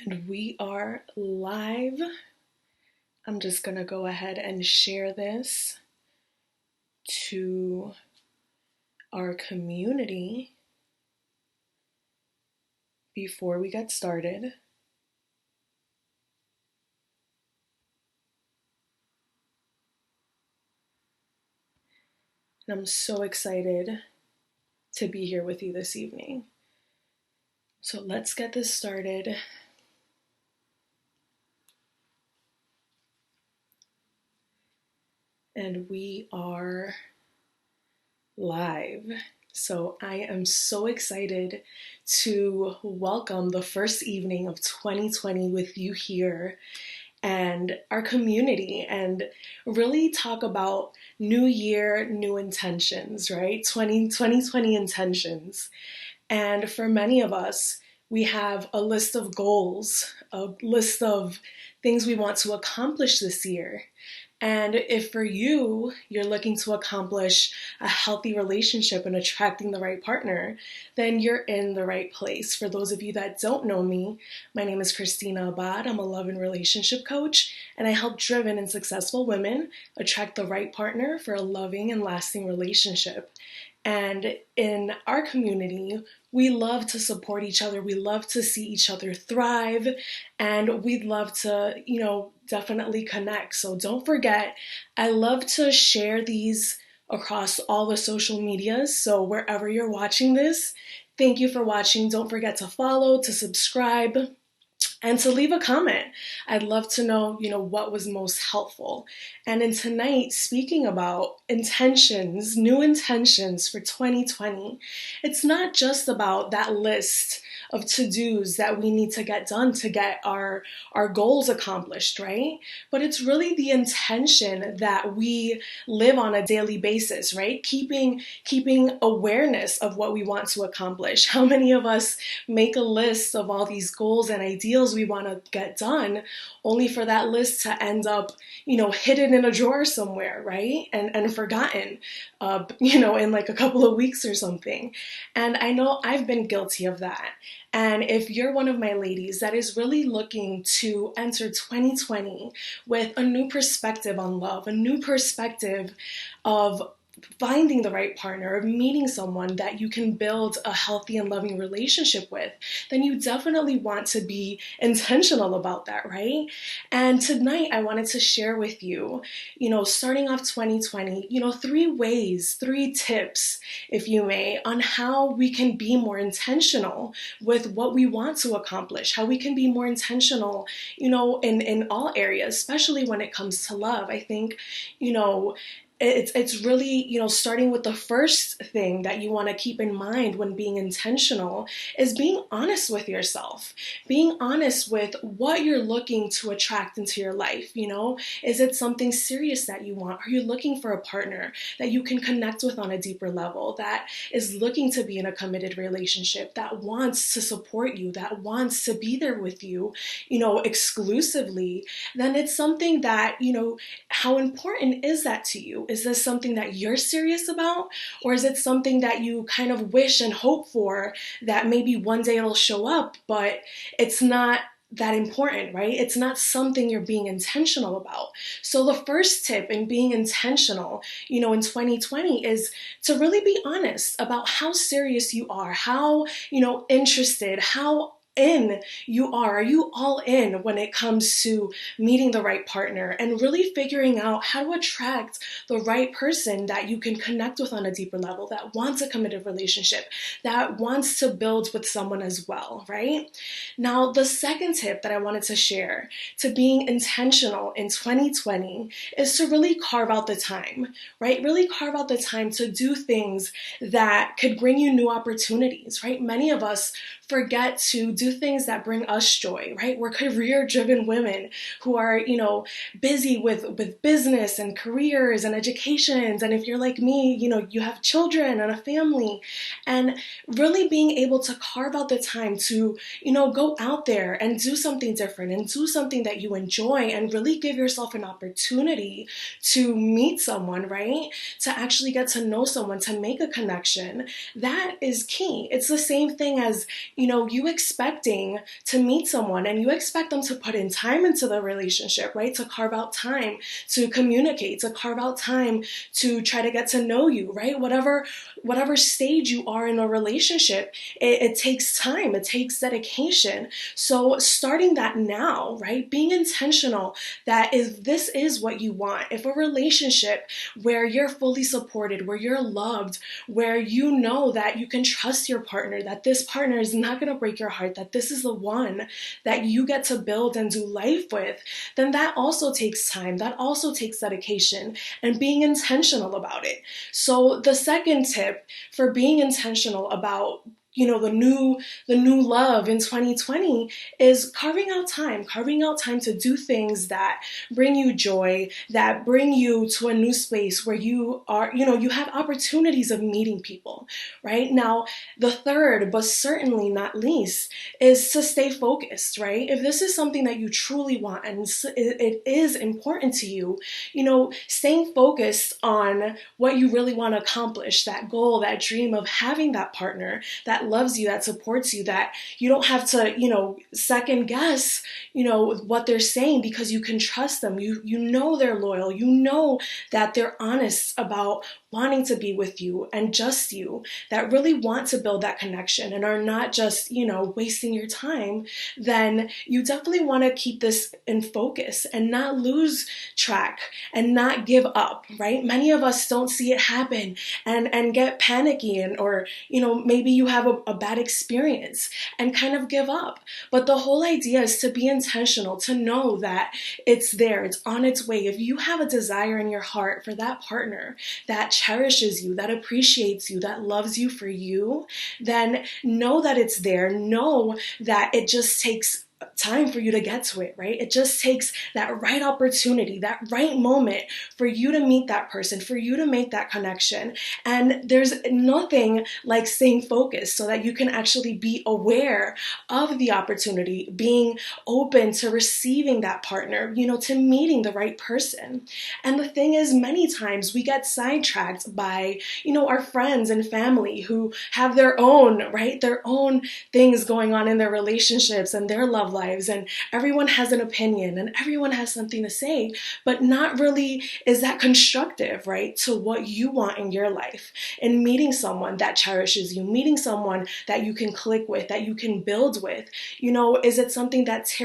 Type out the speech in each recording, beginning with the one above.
And we are live. I'm just going to go ahead and share this to our community before we get started. And I'm so excited to be here with you this evening. So let's get this started. And we are live. So I am so excited to welcome the first evening of 2020 with you here and our community, and really talk about new year, new intentions, right? 2020 intentions. And for many of us, we have a list of goals, a list of things we want to accomplish this year. And if for you, you're looking to accomplish a healthy relationship and attracting the right partner, then you're in the right place. For those of you that don't know me, my name is Christina Abad. I'm a love and relationship coach, and I help driven and successful women attract the right partner for a loving and lasting relationship. And in our community, we love to support each other. We love to see each other thrive, and we'd love to, definitely connect. So don't forget, I love to share these across all the social medias. So wherever you're watching this, thank you for watching. Don't forget to follow, to subscribe, and to leave a comment. I'd love to know, what was most helpful. And in tonight, speaking about intentions, new intentions for 2020, it's not just about that list of to-dos that we need to get done to get our goals accomplished, right? But it's really the intention that we live on a daily basis, right? Keeping awareness of what we want to accomplish. How many of us make a list of all these goals and ideals we want to get done, only for that list to end up, hidden in a drawer somewhere, right? And forgotten, in like a couple of weeks or something. And I know I've been guilty of that. And if you're one of my ladies that is really looking to enter 2020 with a new perspective on love, a new perspective of finding the right partner, of meeting someone that you can build a healthy and loving relationship with, then you definitely want to be intentional about that, right? And tonight I wanted to share with you, starting off 2020, 3 tips, if you may, on how we can be more intentional with what we want to accomplish, how we can be more intentional, in all areas, especially when it comes to love. I think, it's really, starting with the first thing that you want to keep in mind when being intentional is being honest with yourself, being honest with what you're looking to attract into your life. Is it something serious that you want? Are you looking for a partner that you can connect with on a deeper level, that is looking to be in a committed relationship, that wants to support you, that wants to be there with you, exclusively? Then it's something that, how important is that to you? Is this something that you're serious about? Or is it something that you kind of wish and hope for, that maybe one day it'll show up, but it's not that important, right? It's not something you're being intentional about. So the first tip in being intentional, in 2020 is to really be honest about how serious you are, how, interested, how in you are. Are you all in when it comes to meeting the right partner and really figuring out how to attract the right person that you can connect with on a deeper level, that wants a committed relationship, that wants to build with someone as well, right? Now, the second tip that I wanted to share to being intentional in 2020 is to really carve out the time, right? Really carve out the time to do things that could bring you new opportunities, right? Many of us forget to do do things that bring us joy, right? We're career-driven women who are, busy with business and careers and educations. And if you're like me, you have children and a family, and really being able to carve out the time to, go out there and do something different and do something that you enjoy and really give yourself an opportunity to meet someone, right? To actually get to know someone, to make a connection. That is key. It's the same thing as, you expecting to meet someone and you expect them to put in time into the relationship, right? To carve out time to communicate, to carve out time to try to get to know you, right? Whatever stage you are in a relationship, it takes time, it takes dedication. So starting that now, right? Being intentional that if this is what you want, if a relationship where you're fully supported, where you're loved, where you know that you can trust your partner, that this partner is not going to break your heart, that this is the one that you get to build and do life with, then that also takes time. That also takes dedication and being intentional about it. So the second tip for being intentional about the new love in 2020 is carving out time to do things that bring you joy, that bring you to a new space where you are, you have opportunities of meeting people, right? Now, the third, but certainly not least, is to stay focused, right? If this is something that you truly want and it is important to you, staying focused on what you really want to accomplish, that goal, that dream of having that partner that loves you, that supports you, that you don't have to, second guess, what they're saying because you can trust them. You know they're loyal. You know that they're honest about wanting to be with you and just you, that really want to build that connection and are not just, wasting your time, then you definitely want to keep this in focus and not lose track and not give up, right? Many of us don't see it happen and get panicky or, maybe you have a bad experience and kind of give up. But the whole idea is to be intentional, to know that it's there, it's on its way. If you have a desire in your heart for that partner that cherishes you, that appreciates you, that loves you for you, then know that it's there. Know that it just takes time for you to get to it, right? It just takes that right opportunity, that right moment for you to meet that person, for you to make that connection. And there's nothing like staying focused so that you can actually be aware of the opportunity, being open to receiving that partner, to meeting the right person. And the thing is, many times we get sidetracked by, our friends and family who have their own, right? Their own things going on in their relationships and their love lives, and everyone has an opinion and everyone has something to say, but not really is that constructive, right, to what you want in your life. And meeting someone that cherishes you, meeting someone that you can click with, that you can build with, is it something that's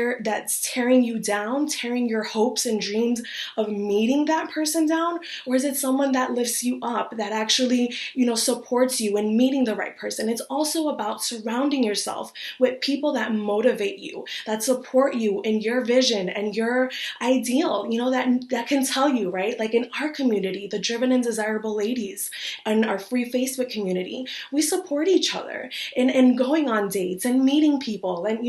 tearing you down, tearing your hopes and dreams of meeting that person down? Or is it someone that lifts you up, that actually, supports you in meeting the right person? It's also about surrounding yourself with people that motivate you, that support you in your vision and your ideal, that can tell you, right? Like in our community, the Driven and Desirable Ladies and our free Facebook community, we support each other in going on dates and meeting people. And,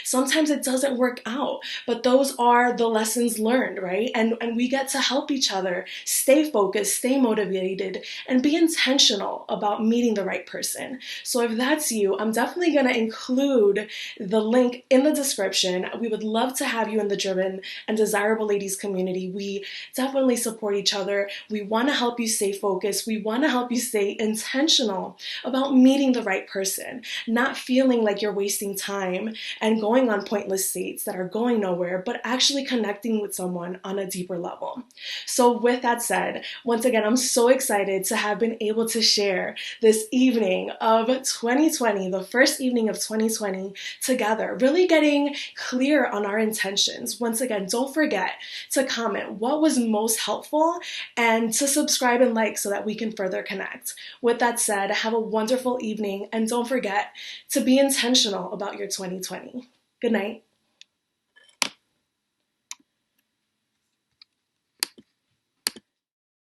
sometimes it doesn't work out, but those are the lessons learned, right? And we get to help each other stay focused, stay motivated, and be intentional about meeting the right person. So if that's you, I'm definitely going to include the link in the description. We would love to have you in the Driven and Desirable Ladies community. We definitely support each other. We want to help you stay focused. We want to help you stay intentional about meeting the right person, not feeling like you're wasting time and going on pointless dates that are going nowhere, but actually connecting with someone on a deeper level. So with that said, once again, I'm so excited to have been able to share this evening of 2020, the first evening of 2020 together, really getting clear on our intentions. Once again, don't forget to comment what was most helpful and to subscribe and like so that we can further connect. With that said, have a wonderful evening and don't forget to be intentional about your 2020. Good night.